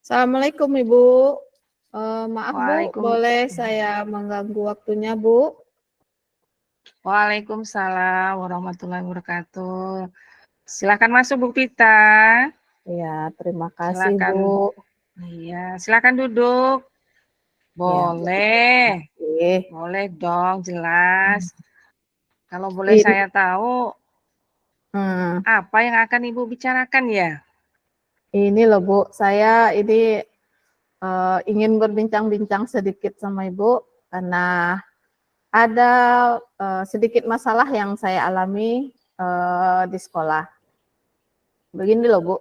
Assalamualaikum Ibu. Maaf Bu, boleh saya mengganggu waktunya Bu? Waalaikumsalam warahmatullahi wabarakatuh. Silakan masuk Bu Pita. Ya, terima kasih Silakan. Bu. Iya, silakan duduk. Boleh. Ya, boleh dong, jelas. Kalau boleh saya tahu, apa yang akan Ibu bicarakan ya? Ini loh Bu, saya ini ingin berbincang-bincang sedikit sama Ibu karena ada sedikit masalah yang saya alami di sekolah. Begini loh Bu.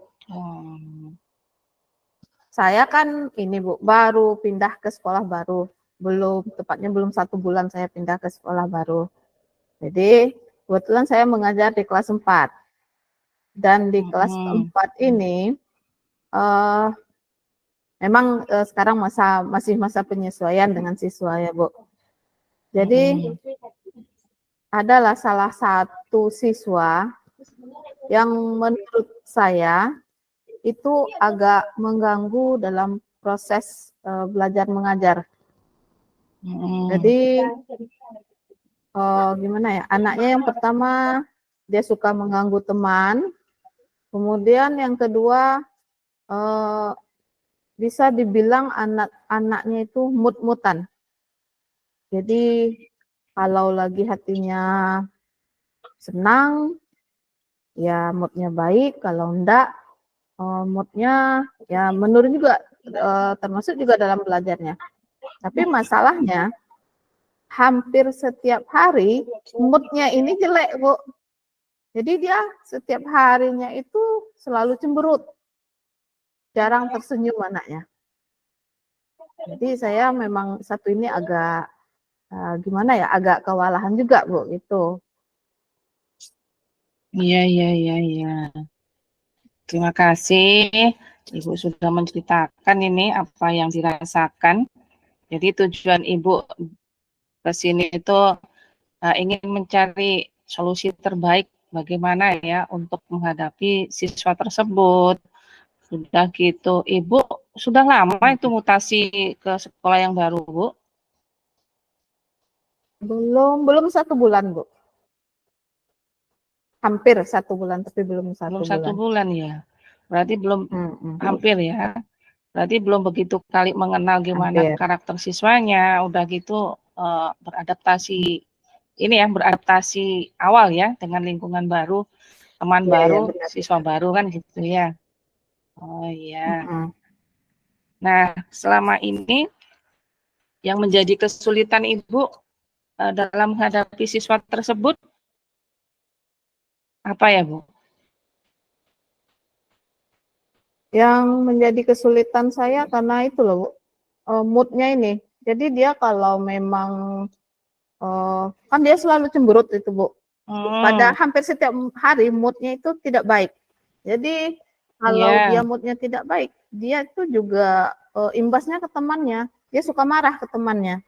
Saya kan ini Bu, baru pindah ke sekolah baru. Tepatnya belum 1 bulan saya pindah ke sekolah baru. Jadi kebetulan saya mengajar di kelas 4. Dan di kelas 4 ini memang sekarang masih masa penyesuaian dengan siswa ya Bu. Jadi adalah salah satu siswa yang menurut saya itu agak mengganggu dalam proses belajar mengajar. Jadi gimana ya, anaknya yang pertama dia suka mengganggu teman, kemudian yang kedua bisa dibilang anak-anaknya itu mut-mutan. Jadi kalau lagi hatinya senang, ya moodnya baik, kalau enggak moodnya ya menurun juga, termasuk juga dalam belajarnya. Tapi masalahnya hampir setiap hari moodnya ini jelek Bu. Jadi dia setiap harinya itu selalu cemberut, jarang tersenyum anaknya. Jadi saya memang satu ini agak gimana ya, agak kewalahan juga Bu itu. Iya. Terima kasih Ibu sudah menceritakan ini apa yang dirasakan. Jadi tujuan Ibu ke sini itu ingin mencari solusi terbaik bagaimana ya untuk menghadapi siswa tersebut. Sudah gitu, Ibu sudah lama itu mutasi ke sekolah yang baru, Bu? Belum 1 bulan Bu. Hampir 1 bulan, tapi belum 1 bulan. Belum 1 bulan ya? Berarti belum hampir ya? Berarti belum begitu kali mengenal gimana karakter siswanya, udah gitu beradaptasi ini ya, beradaptasi awal ya dengan lingkungan baru, teman baru, siswa baru kan gitu ya. Oh iya. Nah, selama ini yang menjadi kesulitan Ibu dalam menghadapi siswa tersebut apa ya, Bu? Yang menjadi kesulitan saya karena itu loh, mood-nya ini. Jadi dia kalau memang kan dia selalu cemberut itu Bu. Pada hampir setiap hari mood-nya itu tidak baik. Jadi kalau dia mood-nya tidak baik, dia itu juga imbasnya ke temannya. Dia suka marah ke temannya.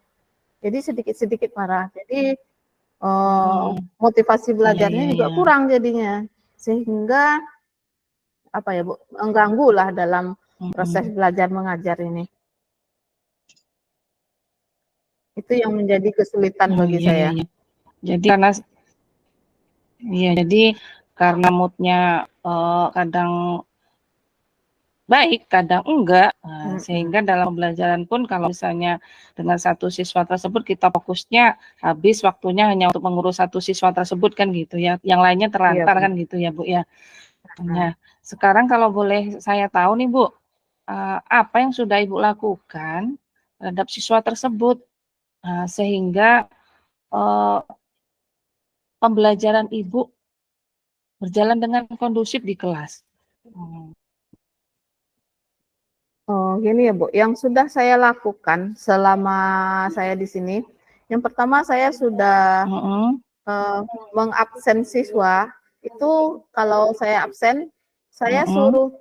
Jadi sedikit-sedikit marah. Jadi motivasi belajarnya juga kurang jadinya. Sehingga apa ya Bu, mengganggu lah dalam proses belajar mengajar ini. Itu yang menjadi kesulitan bagi saya. Jadi karena mood-nya kadang baik, kadang enggak, sehingga dalam pembelajaran pun kalau misalnya dengan satu siswa tersebut kita fokusnya habis waktunya hanya untuk mengurus satu siswa tersebut kan gitu ya, yang lainnya terlantar kan gitu ya Bu ya. Nah, sekarang kalau boleh saya tahu nih Bu, apa yang sudah Ibu lakukan terhadap siswa tersebut sehingga pembelajaran Ibu berjalan dengan kondusif di kelas? Oh, gini ya Bu, yang sudah saya lakukan selama saya di sini, yang pertama saya sudah mengabsen siswa, itu kalau saya absen, saya suruh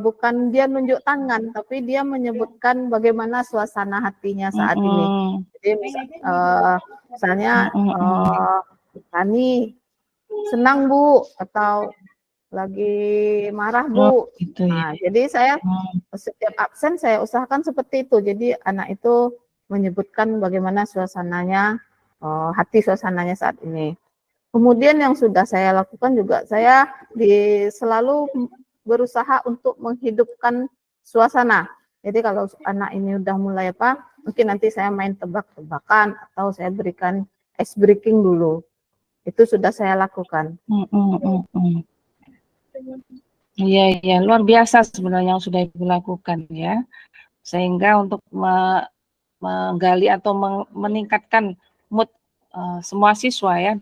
bukan dia nunjuk tangan, tapi dia menyebutkan bagaimana suasana hatinya saat ini. Jadi misalnya, "Tani senang Bu," atau lagi marah Oh, Bu. gitu ya. Nah, jadi saya Hmm. setiap absen saya usahakan seperti itu. Jadi anak itu menyebutkan bagaimana suasananya, hati suasananya saat ini. Kemudian yang sudah saya lakukan juga, saya selalu berusaha untuk menghidupkan suasana. Jadi kalau anak ini udah mulai apa, mungkin nanti saya main tebak-tebakan atau saya berikan ice breaking dulu. Itu sudah saya lakukan. Iya, iya, luar biasa sebenarnya yang sudah Ibu lakukan ya. Sehingga untuk menggali atau meningkatkan mood semua siswa ya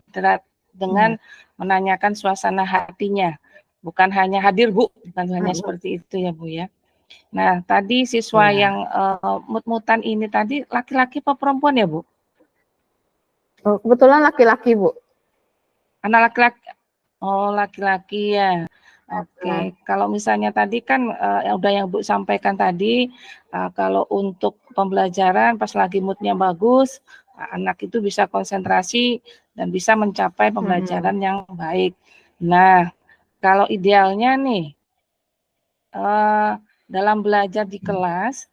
dengan menanyakan suasana hatinya. Bukan hanya hadir Bu, bukan hanya seperti itu ya Bu ya. Nah, tadi siswa yang mut-mutan ini tadi laki-laki apa perempuan ya Bu? Oh, kebetulan laki-laki Bu. Anak laki-laki. Oh, laki-laki ya. Oke, kalau misalnya tadi kan udah yang Bu sampaikan tadi, kalau untuk pembelajaran pas lagi moodnya bagus, anak itu bisa konsentrasi dan bisa mencapai pembelajaran yang baik. Nah, kalau idealnya nih, dalam belajar di kelas,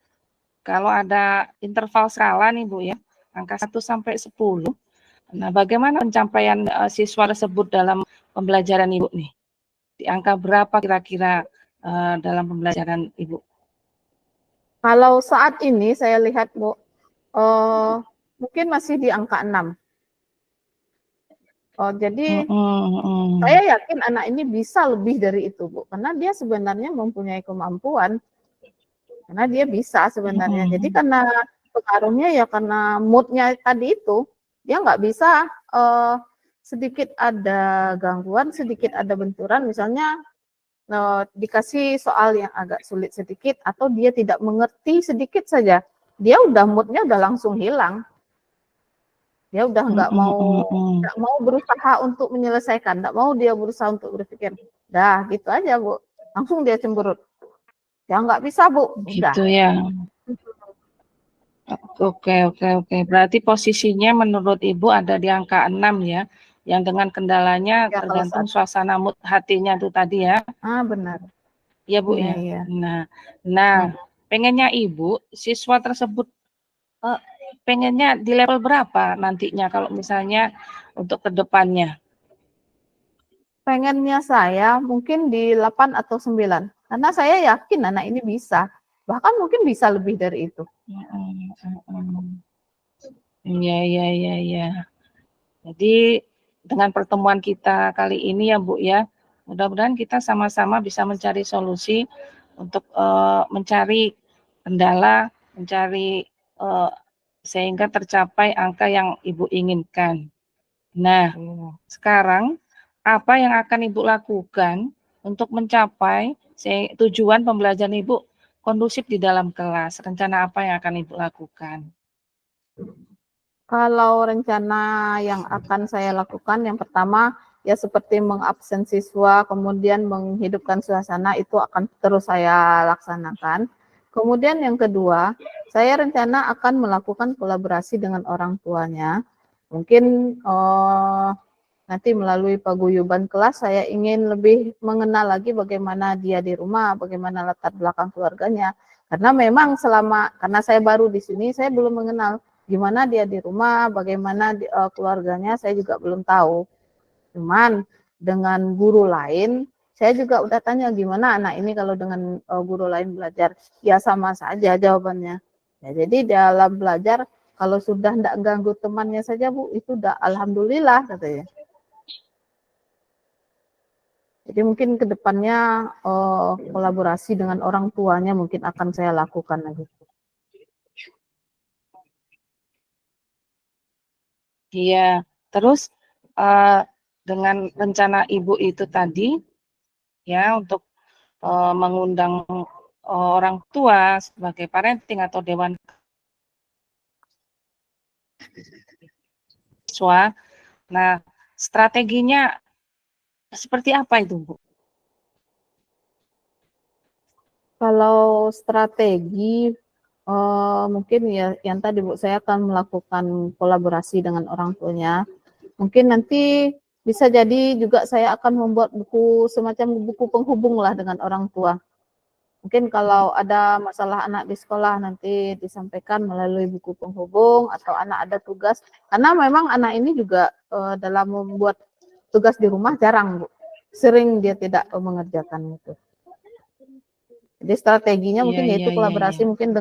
kalau ada interval skala nih Bu ya, angka 1 sampai 10, nah bagaimana pencapaian siswa tersebut dalam pembelajaran Ibu nih? Di angka berapa kira-kira dalam pembelajaran Ibu? Kalau saat ini saya lihat Bu, mungkin masih di angka 6. Jadi saya yakin anak ini bisa lebih dari itu Bu, karena dia sebenarnya mempunyai kemampuan, karena dia bisa sebenarnya. Jadi karena pengaruhnya ya karena moodnya tadi itu, dia nggak bisa sedikit ada gangguan, sedikit ada benturan, misalnya dikasih soal yang agak sulit sedikit atau dia tidak mengerti sedikit saja, dia udah moodnya udah langsung hilang. Dia udah nggak mau berusaha untuk menyelesaikan, nggak mau dia berusaha untuk berpikir. Dah gitu aja Bu, langsung dia cemberut. Ya nggak bisa Bu, udah. Gitu ya. Oke. Berarti posisinya menurut Ibu ada di angka 6 ya, yang dengan kendalanya Ya, tergantung suasana mood hatinya itu tadi ya. Benar. Iya Bu ya. Iya. Nah, pengennya Ibu siswa tersebut pengennya di level berapa nantinya kalau misalnya untuk kedepannya? Pengennya saya mungkin di 8 atau 9. Karena saya yakin anak ini bisa. Bahkan mungkin bisa lebih dari itu. Iya. Jadi dengan pertemuan kita kali ini ya Bu ya, mudah-mudahan kita sama-sama bisa mencari solusi untuk mencari kendala, mencari sehingga tercapai angka yang Ibu inginkan. Nah, sekarang apa yang akan Ibu lakukan untuk mencapai tujuan pembelajaran Ibu kondusif di dalam kelas? Rencana apa yang akan Ibu lakukan? Kalau rencana yang akan saya lakukan, yang pertama ya seperti mengabsen siswa, kemudian menghidupkan suasana, itu akan terus saya laksanakan. Kemudian yang kedua, saya rencana akan melakukan kolaborasi dengan orang tuanya. Mungkin nanti melalui paguyuban kelas saya ingin lebih mengenal lagi bagaimana dia di rumah, bagaimana latar belakang keluarganya. Karena memang karena saya baru di sini, saya belum mengenal gimana dia di rumah, bagaimana keluarganya, saya juga belum tahu. Cuman dengan guru lain, saya juga udah tanya gimana anak ini kalau dengan guru lain belajar. Ya sama saja jawabannya. Ya, jadi dalam belajar, kalau sudah tidak ganggu temannya saja Bu, itu udah alhamdulillah katanya. Jadi mungkin ke depannya kolaborasi dengan orang tuanya mungkin akan saya lakukan lagi. Iya, terus dengan rencana Ibu itu tadi, ya untuk mengundang orang tua sebagai parenting atau dewan siswa. Nah, strateginya seperti apa itu, Bu? Kalau strategi mungkin ya yang tadi Bu, saya akan melakukan kolaborasi dengan orang tuanya. Mungkin nanti bisa jadi juga saya akan membuat buku semacam buku penghubung lah dengan orang tua. Mungkin kalau ada masalah anak di sekolah nanti disampaikan melalui buku penghubung atau anak ada tugas. Karena memang anak ini juga dalam membuat tugas di rumah jarang, Bu. Sering dia tidak mengerjakan itu. Jadi strateginya mungkin Iya, yaitu kolaborasi mungkin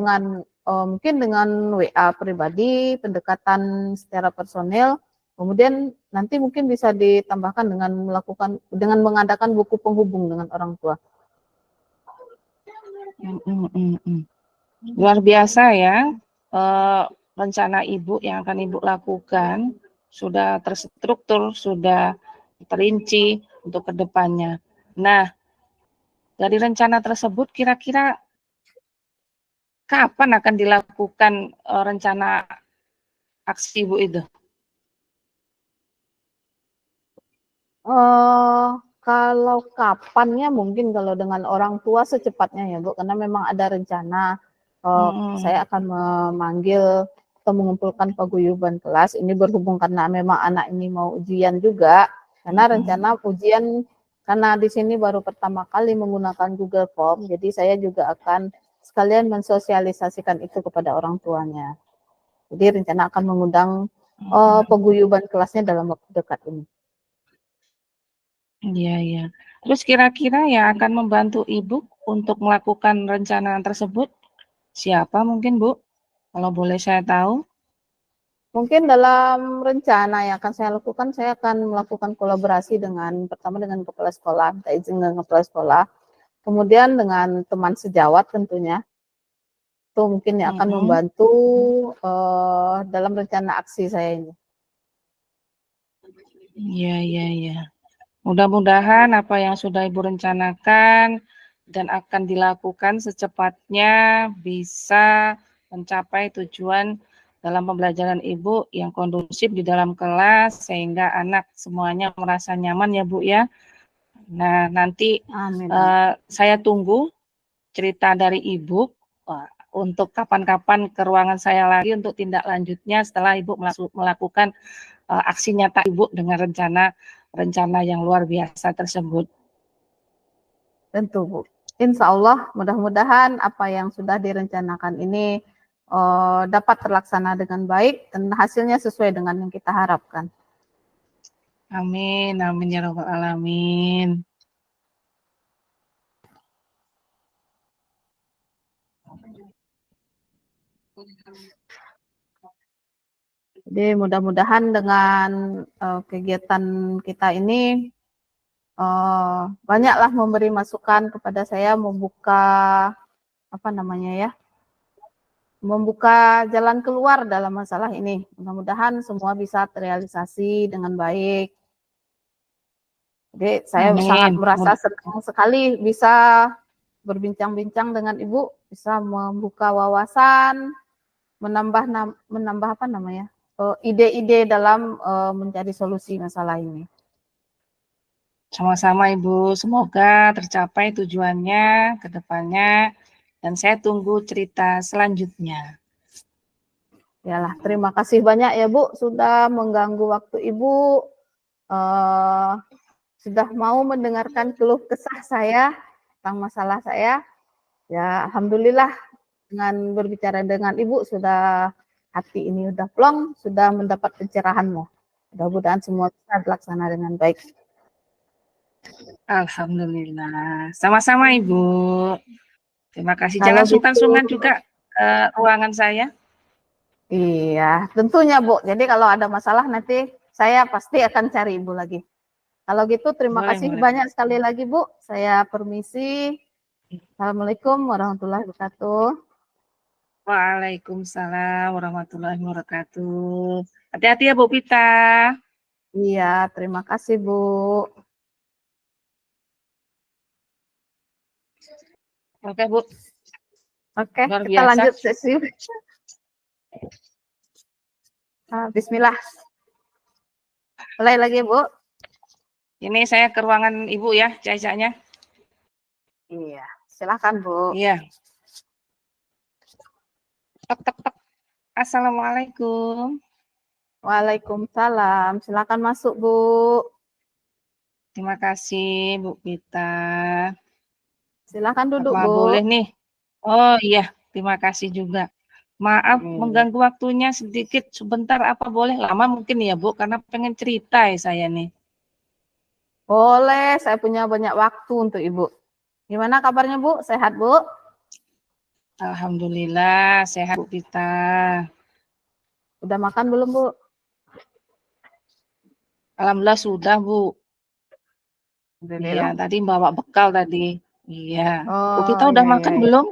dengan WA pribadi, pendekatan secara personil, kemudian nanti mungkin bisa ditambahkan dengan mengadakan buku penghubung dengan orang tua. Luar biasa ya, rencana Ibu yang akan Ibu lakukan sudah terstruktur, sudah terinci untuk kedepannya. Nah, dari rencana tersebut kira-kira kapan akan dilakukan rencana aksi Ibu itu? Kalau kapannya mungkin kalau dengan orang tua secepatnya ya Bu, karena memang ada rencana saya akan memanggil atau mengumpulkan paguyuban kelas. Ini berhubung karena memang anak ini mau ujian juga, karena rencana ujian karena di sini baru pertama kali menggunakan Google Form, jadi saya juga akan sekalian mensosialisasikan itu kepada orang tuanya. Jadi rencana akan mengundang paguyuban kelasnya dalam waktu dekat ini. Iya, iya. Terus kira-kira yang akan membantu Ibu untuk melakukan rencana tersebut siapa mungkin, Bu? Kalau boleh saya tahu. Mungkin dalam rencana yang akan saya lakukan, saya akan melakukan kolaborasi pertama dengan kepala sekolah, minta izin dengan kepala sekolah, kemudian dengan teman sejawat tentunya, itu mungkin yang akan membantu dalam rencana aksi saya ini. Iya, iya, iya. Mudah-mudahan apa yang sudah Ibu rencanakan dan akan dilakukan secepatnya bisa mencapai tujuan dalam pembelajaran Ibu yang kondusif di dalam kelas sehingga anak semuanya merasa nyaman ya Bu ya. Nah, nanti saya tunggu cerita dari Ibu untuk kapan-kapan ke ruangan saya lagi untuk tindak lanjutnya setelah Ibu melakukan aksi nyata Ibu dengan rencana yang luar biasa tersebut. Tentu Bu. Insya Allah mudah-mudahan apa yang sudah direncanakan ini dapat terlaksana dengan baik dan hasilnya sesuai dengan yang kita harapkan. Amin, amin ya rabbal alamin. Jadi mudah-mudahan dengan kegiatan kita ini banyaklah memberi masukan kepada saya membuka membuka jalan keluar dalam masalah ini. Mudah-mudahan semua bisa terrealisasi dengan baik. Jadi saya sangat merasa senang sekali bisa berbincang-bincang dengan Ibu, bisa membuka wawasan, menambah ide-ide dalam mencari solusi masalah ini. Sama-sama Ibu, semoga tercapai tujuannya ke depannya dan saya tunggu cerita selanjutnya. Yalah, terima kasih banyak ya Bu sudah mengganggu waktu Ibu, sudah mau mendengarkan keluh kesah saya tentang masalah saya. Ya, alhamdulillah dengan berbicara dengan Ibu sudah hati ini udah plong, sudah mendapat pencerahanmu. Mudah-mudahan semua bisa dilaksana dengan baik. Alhamdulillah. Sama-sama Ibu. Terima kasih. Kalau Jangan sungkan-sungkan juga ke ruangan saya. Iya, tentunya Bu. Jadi kalau ada masalah nanti saya pasti akan cari Ibu lagi. Kalau gitu terima kasih banyak sekali lagi Bu. Saya permisi. Assalamualaikum warahmatullahi wabarakatuh. Waalaikumsalam warahmatullahi wabarakatuh. Hati-hati ya Bu Pita. Iya, terima kasih Bu. Oke Bu. Oke, kita lanjut sesi. Bismillah. Mulai lagi Bu. Ini saya ke ruangan Ibu ya, cacanya. Iya, silakan Bu. Iya. Tok, tok, tok. Assalamualaikum. Waalaikumsalam. Silakan masuk Bu. Terima kasih Bu Pita. Silakan duduk, Apa Bu. boleh nih? Oh iya, terima kasih juga. Maaf mengganggu waktunya sedikit sebentar, apa boleh? Lama mungkin ya Bu, karena pengen cerita ya saya nih. Boleh, saya punya banyak waktu untuk Ibu. Gimana kabarnya Bu? Sehat Bu? Alhamdulillah sehat Bu Pita. Udah makan belum Bu? Alhamdulillah sudah Bu. Iya, Alhamdulillah. tadi bawa bekal tadi. Iya. Bu Pita Oh udah iya iya makan iya. belum?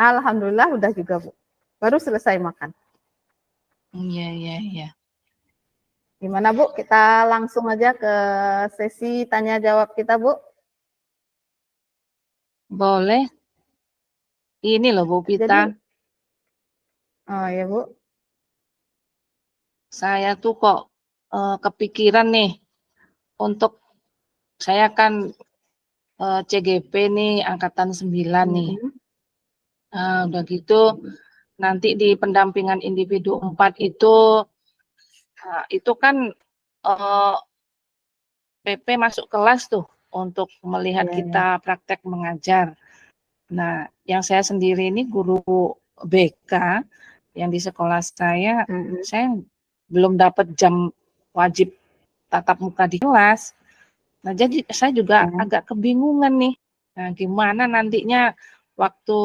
Alhamdulillah udah juga Bu. Baru selesai makan. Iya, iya, iya. Gimana Bu? Kita langsung aja ke sesi tanya jawab kita Bu. Boleh. Ini loh Bu Pita, Jadi, oh ya Bu. saya tuh kok kepikiran nih untuk saya kan CGP nih angkatan 9 nih. Udah gitu nanti di pendampingan individu 4 itu kan PP masuk kelas tuh untuk melihat Iya, iya. kita praktek mengajar. Nah, yang saya sendiri ini guru BK yang di sekolah saya belum dapat jam wajib tatap muka di kelas. Nah, jadi saya juga agak kebingungan nih. Nah, gimana nantinya waktu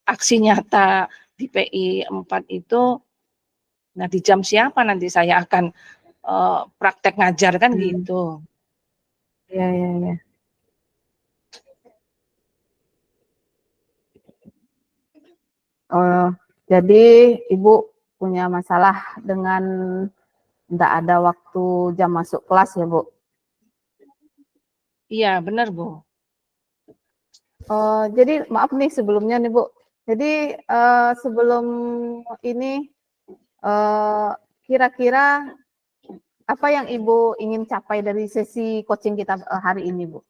aksi nyata di PI 4 itu, nah di jam siapa nanti saya akan praktek ngajar kan gitu. Iya, iya, iya. Oh, jadi Ibu punya masalah dengan tidak ada waktu jam masuk kelas ya Bu? Iya, benar Bu. Jadi maaf nih sebelumnya nih Bu. Jadi sebelum ini kira-kira apa yang Ibu ingin capai dari sesi coaching kita hari ini Bu?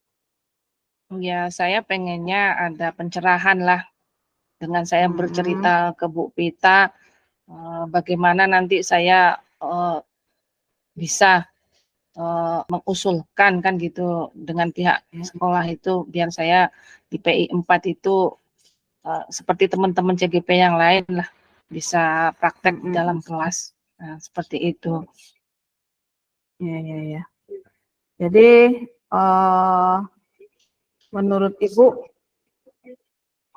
Ya, saya pengennya ada pencerahan lah dengan saya bercerita ke Bu Pita bagaimana nanti saya bisa mengusulkan kan gitu dengan pihak sekolah itu biar saya di PI 4 itu seperti teman-teman CGP yang lain lah bisa praktek di dalam kelas. Nah, seperti itu. Iya, iya, iya. Jadi menurut Ibu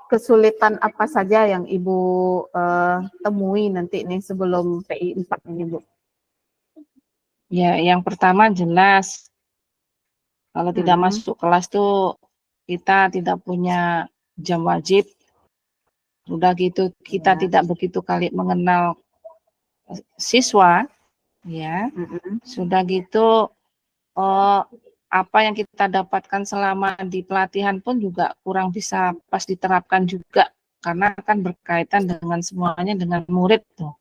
kesulitan apa saja yang Ibu temui nanti nih sebelum PI 4 ini Bu? Ya, yang pertama jelas kalau tidak masuk kelas tuh kita tidak punya jam wajib. Udah gitu kita tidak begitu kali mengenal siswa, ya. Sudah gitu apa yang kita dapatkan selama di pelatihan pun juga kurang bisa pas diterapkan juga karena kan berkaitan dengan semuanya dengan murid tuh.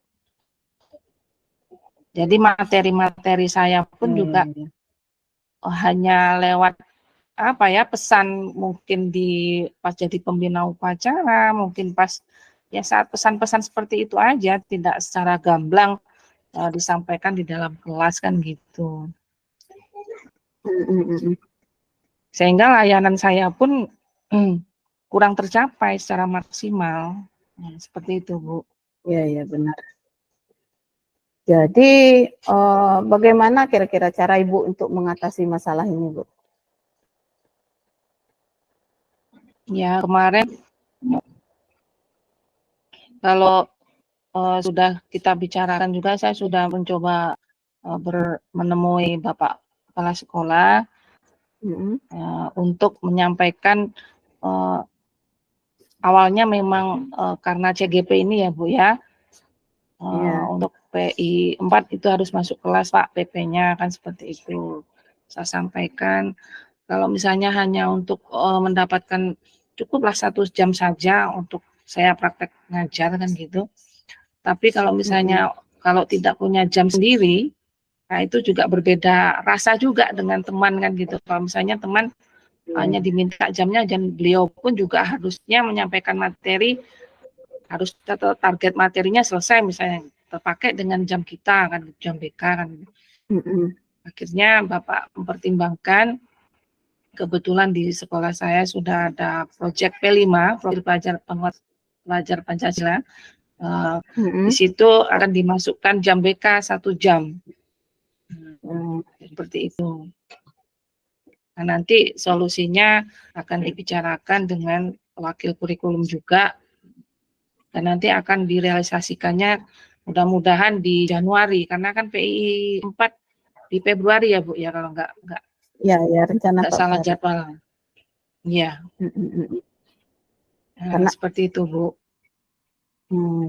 Jadi materi-materi saya pun juga hanya lewat apa ya pesan mungkin di pas jadi pembina upacara, mungkin pas ya saat pesan-pesan seperti itu aja, tidak secara gamblang disampaikan di dalam kelas kan gitu. Sehingga layanan saya pun kurang tercapai secara maksimal. Nah, seperti itu, Bu. Iya, iya benar. Jadi bagaimana kira-kira cara Ibu untuk mengatasi masalah ini, Bu? Ya, kemarin kalau sudah kita bicarakan juga, saya sudah mencoba menemui Bapak Kepala Sekolah untuk menyampaikan awalnya memang karena CGP ini ya Bu ya, untuk PI 4 itu harus masuk kelas Pak PP-nya kan seperti itu. Saya sampaikan kalau misalnya hanya untuk mendapatkan cukuplah 1 jam saja untuk saya praktek ngajar kan gitu. Tapi kalau misalnya kalau tidak punya jam sendiri, nah itu juga berbeda rasa juga dengan teman kan gitu. Kalau misalnya teman hanya diminta jamnya dan beliau pun juga harusnya menyampaikan materi, harus target materinya selesai misalnya terpakai dengan jam kita kan, jam BK kan. Akhirnya Bapak mempertimbangkan, kebetulan di sekolah saya sudah ada proyek P5, profil pelajar Pancasila. Di situ akan dimasukkan jam BK 1 jam. Seperti itu. Nah, nanti solusinya akan dibicarakan dengan wakil kurikulum juga, dan nanti akan direalisasikannya mudah-mudahan di Januari, karena kan PI 4 di Februari ya Bu ya, kalau nggak ya rencana nggak salah jadwal. Iya. Nah, karena seperti itu Bu.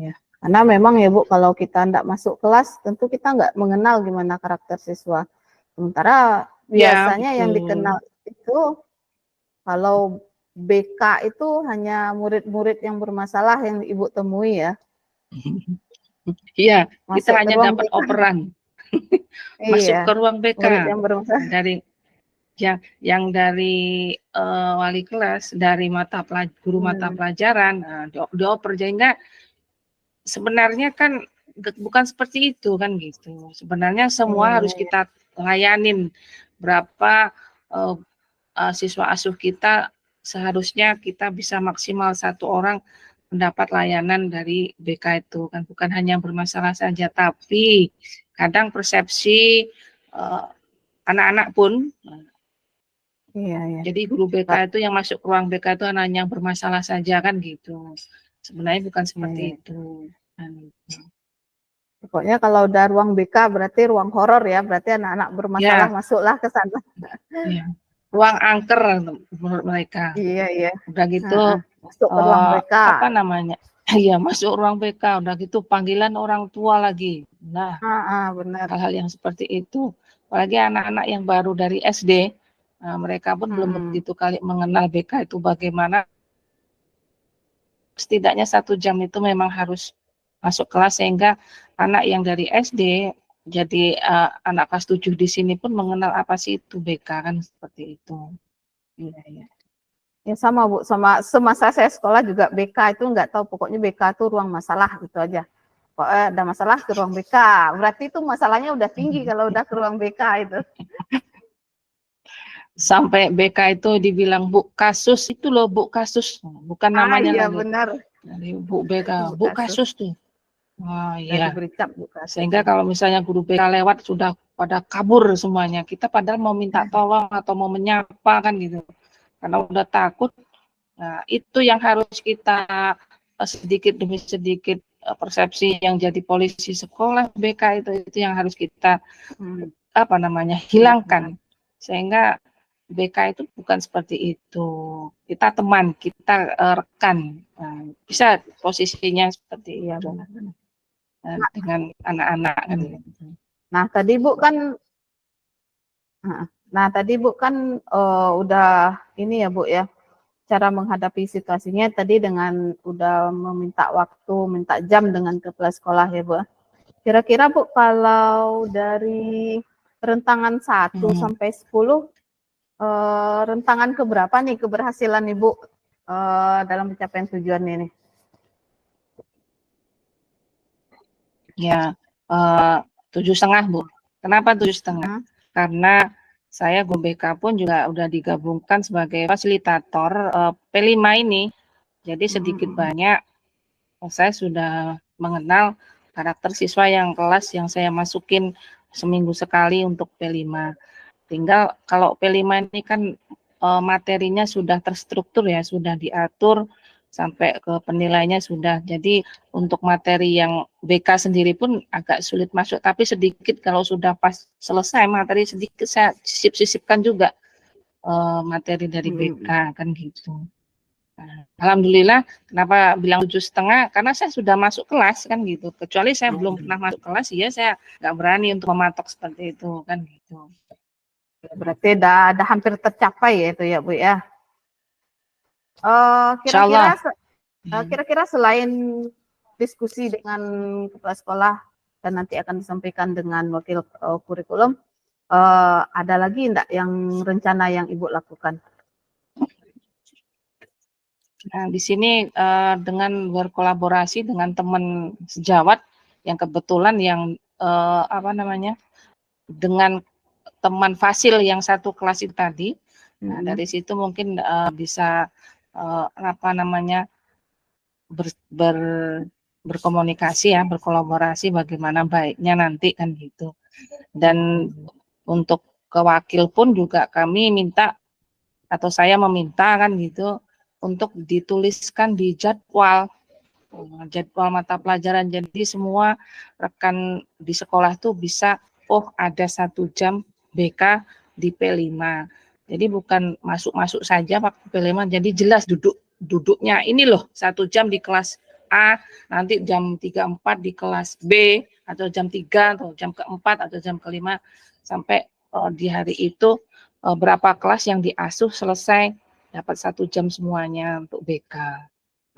ya. Karena memang ya Bu, kalau kita tidak masuk kelas, tentu kita nggak mengenal gimana karakter siswa. Sementara biasanya yang dikenal itu kalau BK itu hanya murid-murid yang bermasalah yang Ibu temui ya. Iya, kita Masuk ke hanya ruang dapat BK. operan. Masuk Iya, ke ruang BK. murid yang bermasalah. Dari yang dari wali kelas, dari guru mata pelajaran, dioper. Sehingga sebenarnya kan bukan seperti itu kan gitu. Sebenarnya semua harus kita layanin. Berapa siswa asuh kita, seharusnya kita bisa maksimal 1 orang mendapat layanan dari BK itu kan, bukan hanya bermasalah saja, tapi kadang persepsi anak-anak pun, jadi guru BK itu yang masuk ke ruang BK itu anak yang bermasalah saja kan gitu. Sebenarnya bukan seperti itu. Pokoknya kalau udah ruang BK berarti ruang horor ya, berarti anak-anak bermasalah masuklah ke sana. Iya. Ruang angker menurut mereka. Iya. Udah gitu masuk ke ruang BK. Apa namanya? Iya, masuk ruang BK, udah gitu panggilan orang tua lagi. Nah, benar. hal-hal yang seperti itu. Apalagi anak-anak yang baru dari SD, mereka pun belum begitu kali mengenal BK itu bagaimana. Setidaknya 1 jam itu memang harus masuk kelas, sehingga anak yang dari SD jadi anak kelas 7 di sini pun mengenal apa sih itu BK kan, seperti itu. Iya. Ya sama Bu, sama semasa saya sekolah juga BK itu nggak tahu, pokoknya BK itu ruang masalah gitu aja. Pokoknya ada masalah ke ruang BK, berarti itu masalahnya udah tinggi kalau udah ke ruang BK itu. Sampai BK itu dibilang Bu kasus itu loh, Bu kasus, bukan namanya iya, lagi. benar. Dari Bu BK, Bu kasus tuh. Wah iya. Sehingga kalau misalnya guru BK lewat sudah pada kabur semuanya. Kita padahal mau minta tolong atau mau menyapa kan gitu. Karena udah takut. Nah, itu yang harus kita sedikit demi sedikit persepsi yang jadi polisi sekolah BK itu yang harus kita hilangkan. Sehingga BK itu bukan seperti itu. Kita teman, kita rekan. Nah, bisa posisinya seperti itu. Dengan anak-anak kan gitu. Nah, tadi Bu kan udah ini ya Bu ya, cara menghadapi situasinya tadi dengan udah meminta waktu, minta jam dengan kepala sekolah ya Bu. Kira-kira Bu, kalau dari rentangan 1 sampai 10, rentangan keberapa nih keberhasilan Ibu dalam pencapaian tujuan ini? Ya, 7,5 Bu. Kenapa 7,5? Karena saya guru BK pun juga udah digabungkan sebagai fasilitator P5 ini. Jadi sedikit banyak saya sudah mengenal karakter siswa yang kelas yang saya masukin seminggu sekali untuk P5. Tinggal kalau P5 ini kan materinya sudah terstruktur ya, sudah diatur sampai ke penilainya sudah. Jadi untuk materi yang BK sendiri pun agak sulit masuk, tapi sedikit kalau sudah pas selesai materi sedikit saya sisip-sisipkan juga materi dari BK kan gitu. Nah, alhamdulillah, kenapa bilang 7,5? Karena saya sudah masuk kelas kan gitu. Kecuali saya belum pernah masuk kelas, ya saya nggak berani untuk mematok seperti itu kan gitu. Berarti udah hampir tercapai ya itu ya Bu ya. Kira-kira selain diskusi dengan kepala sekolah dan nanti akan disampaikan dengan wakil kurikulum, ada lagi enggak yang rencana yang Ibu lakukan? Nah, di sini dengan berkolaborasi dengan teman sejawat yang kebetulan yang dengan teman fasil yang satu kelas itu tadi. Nah, Mm-mm. dari situ mungkin bisa apa namanya berkomunikasi ya, berkolaborasi bagaimana baiknya nanti kan gitu. Dan untuk ke wakil pun juga kami minta atau saya meminta kan gitu untuk dituliskan di jadwal mata pelajaran. Jadi semua rekan di sekolah tuh bisa ada 1 jam BK di P5. Jadi bukan masuk-masuk saja pakai P5, jadi jelas duduknya ini loh 1 jam di kelas A, nanti jam 3.4 di kelas B, atau jam 3 atau jam ke-4 atau jam ke-5 sampai di hari itu berapa kelas yang diasuh selesai dapat 1 jam semuanya untuk BK.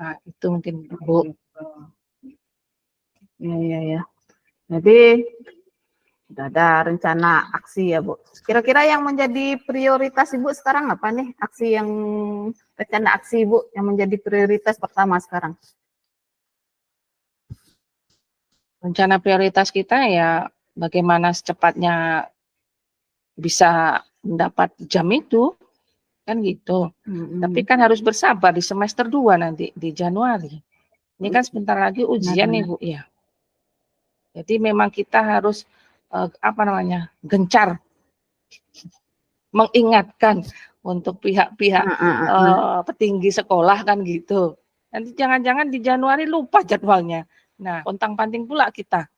Nah, itu mungkin Bu. Ya. Jadi sudah ada rencana aksi ya Bu. Kira-kira yang menjadi prioritas Ibu sekarang apa nih? Rencana aksi Ibu yang menjadi prioritas pertama sekarang? Rencana prioritas kita ya bagaimana secepatnya bisa mendapat jam itu, kan gitu. Tapi kan harus bersabar di semester 2 nanti, di Januari. Ini kan sebentar lagi ujian nih Bu ya. Jadi memang kita harus gencar mengingatkan untuk pihak-pihak petinggi sekolah kan gitu. Nanti jangan-jangan di Januari lupa jadwalnya. Nah, pontang-panting pula kita.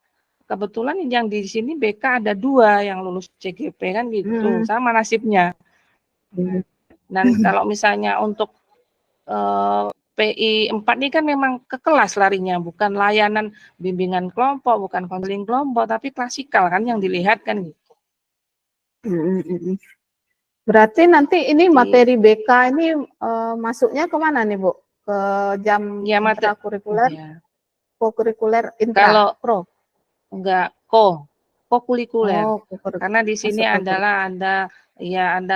Kebetulan yang di sini BK ada 2 yang lulus CGP kan gitu, sama nasibnya. Dan kalau misalnya untuk PI 4 ini kan memang ke kelas larinya, bukan layanan bimbingan kelompok, bukan konseling kelompok, tapi klasikal kan yang dilihat kan gitu. Berarti nanti ini materi BK ini masuknya kemana nih Bu? Ke jam ya, intrakurikuler, kokurikuler, kalau pro? Enggak, kokurikuler. Karena di sini ada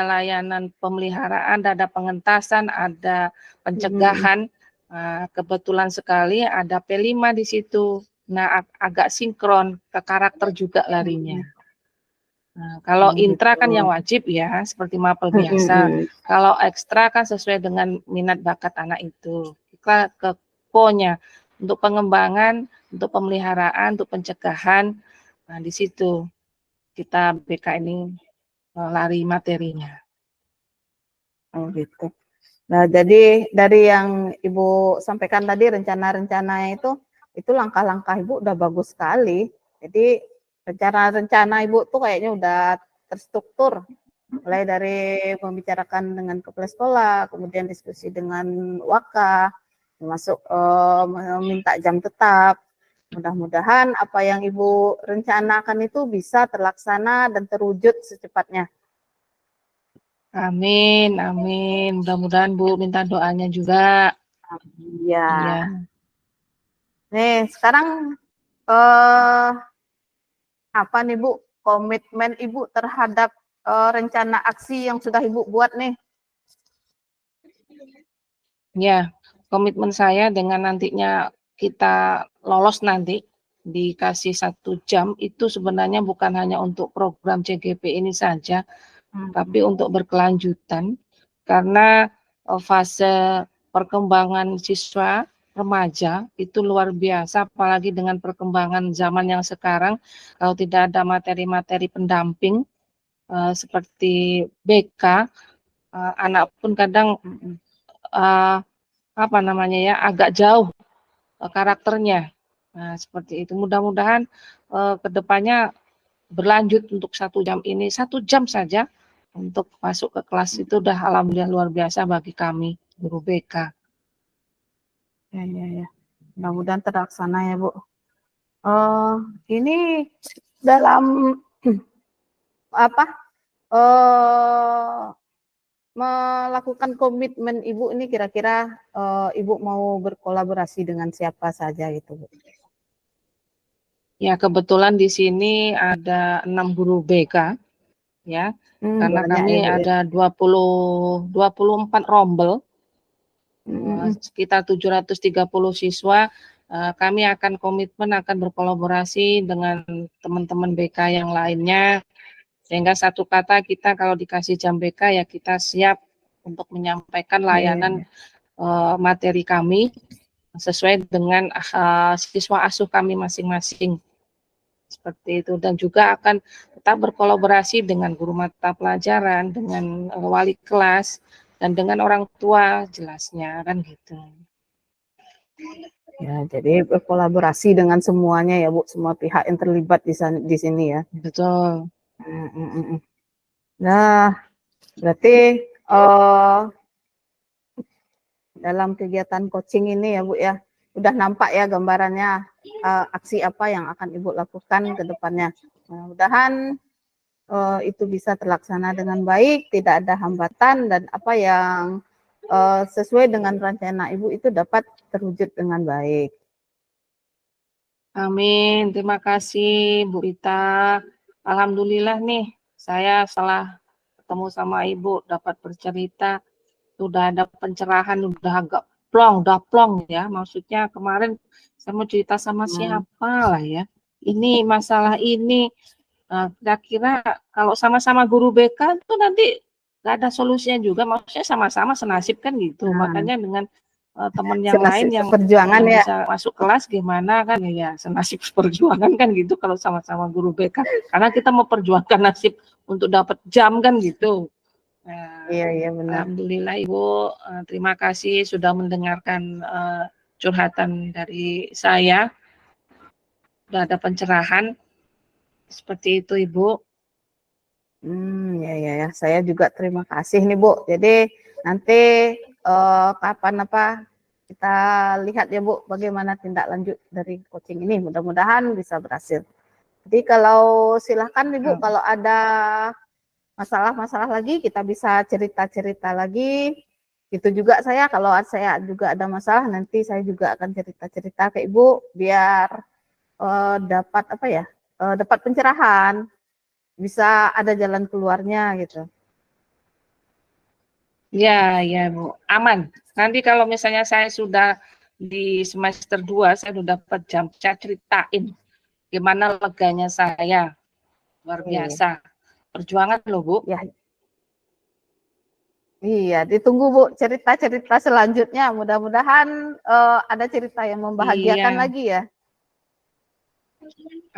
layanan pemeliharaan, ada pengentasan, ada pencegahan. Kebetulan sekali ada P5 di situ. Nah, agak sinkron ke karakter juga larinya. Nah, kalau intra kan yang wajib ya, seperti mapel biasa. Kalau ekstra kan sesuai dengan minat bakat anak itu. Kita ke ko-nya untuk pengembangan, untuk pemeliharaan, untuk pencegahan. Nah, di situ kita BK ini lari materinya. Oh gitu. Nah, jadi dari yang Ibu sampaikan tadi rencana-rencananya itu langkah-langkah Ibu udah bagus sekali. Jadi rencana-rencana Ibu tuh kayaknya udah terstruktur. Mulai dari membicarakan dengan kepala sekolah, kemudian diskusi dengan waka, termasuk meminta jam tetap. Mudah-mudahan apa yang Ibu rencanakan itu bisa terlaksana dan terwujud secepatnya. Amin, amin. Mudah-mudahan Bu minta doanya juga. Iya. Nih, sekarang apa nih Bu komitmen Ibu terhadap rencana aksi yang sudah Ibu buat nih? Ya, komitmen saya dengan nantinya kita lolos nanti dikasih 1 jam itu sebenarnya bukan hanya untuk program CGP ini saja, tapi untuk berkelanjutan karena fase perkembangan siswa remaja itu luar biasa, apalagi dengan perkembangan zaman yang sekarang. Kalau tidak ada materi-materi pendamping seperti BK, anak pun kadang agak jauh karakternya. Nah, seperti itu. Mudah-mudahan kedepannya berlanjut untuk 1 jam ini, 1 jam saja untuk masuk ke kelas itu udah alhamdulillah luar biasa bagi kami guru BK. Ya. Mudah-mudahan terlaksana ya Bu. Ini dalam melakukan komitmen Ibu ini kira-kira Ibu mau berkolaborasi dengan siapa saja gitu Bu? Ya, kebetulan di sini ada 6 guru BK ya. Karena kami ya, ada 24 rombel. Sekitar 730 siswa, kami akan komitmen akan berkolaborasi dengan teman-teman BK yang lainnya Sehingga satu kata kita kalau dikasih jam BK ya kita siap untuk menyampaikan layanan materi kami sesuai dengan siswa asuh kami masing-masing. Seperti itu, dan juga akan tetap berkolaborasi dengan guru mata pelajaran, dengan wali kelas, dan dengan orang tua jelasnya, kan gitu. Ya, jadi berkolaborasi dengan semuanya ya Bu, semua pihak yang terlibat di sini ya. Betul. Nah, berarti dalam kegiatan coaching ini ya Bu ya, udah nampak ya gambarannya aksi apa yang akan Ibu lakukan ke depannya. Mudah-mudahan itu bisa terlaksana dengan baik, tidak ada hambatan, dan apa yang sesuai dengan rencana Ibu itu dapat terwujud dengan baik. Amin, terima kasih Bu Rita. Alhamdulillah nih, saya setelah ketemu sama Ibu, dapat bercerita, udah ada pencerahan, udah agak plong ya. Maksudnya kemarin saya mau cerita sama siapa lah ya. Ini masalah ini, kira-kira kalau sama-sama guru BK itu nanti nggak ada solusinya juga. Maksudnya sama-sama senasib kan gitu. Makanya dengan teman yang lain yang perjuangan ya. bisa masuk kelas gimana kan ya, senasib perjuangan kan gitu kalau sama-sama guru BK. Karena kita mau perjuangkan nasib untuk dapat jam kan gitu. Nah, iya benar. Alhamdulillah Ibu, terima kasih sudah mendengarkan curhatan dari saya. Sudah ada pencerahan seperti itu Ibu. Ya, saya juga terima kasih nih Bu. Jadi nanti kapan kita lihat ya Bu bagaimana tindak lanjut dari coaching ini. Mudah-mudahan bisa berhasil. Jadi kalau silakan nih Bu, kalau ada masalah-masalah lagi kita bisa cerita-cerita lagi. Itu juga kalau saya juga ada masalah nanti saya juga akan cerita-cerita ke Ibu biar dapat dapat pencerahan, bisa ada jalan keluarnya gitu. Ya Bu, aman. Nanti kalau misalnya saya sudah di semester 2, saya sudah dapat jam, saya ceritain gimana leganya saya. Luar biasa. Perjuangan loh Bu. Ya. Iya, ditunggu Bu cerita-cerita selanjutnya. Mudah-mudahan ada cerita yang membahagiakan lagi ya.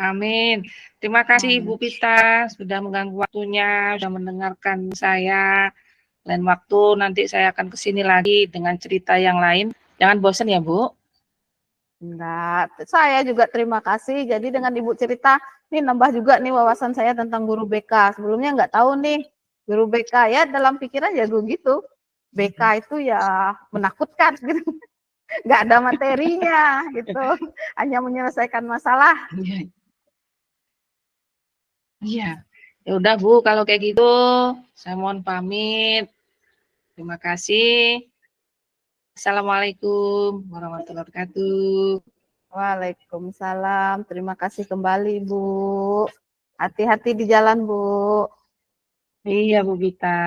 Amin. Terima kasih Bu Pita sudah mengganggu waktunya, sudah mendengarkan saya. Lain waktu nanti saya akan kesini lagi dengan cerita yang lain. Jangan bosan ya Bu. Enggak, saya juga terima kasih. Jadi dengan Ibu cerita, ini nambah juga nih wawasan saya tentang guru BK. Sebelumnya nggak tahu nih guru BK ya, dalam pikiran ya gitu. BK itu ya menakutkan gitu. Nggak ada materinya gitu. Hanya menyelesaikan masalah. Iya. Ya udah Bu, kalau kayak gitu saya mohon pamit. Terima kasih. Assalamualaikum warahmatullahi wabarakatuh. Waalaikumsalam. Terima kasih kembali Bu. Hati-hati di jalan Bu. Iya Bu Gita.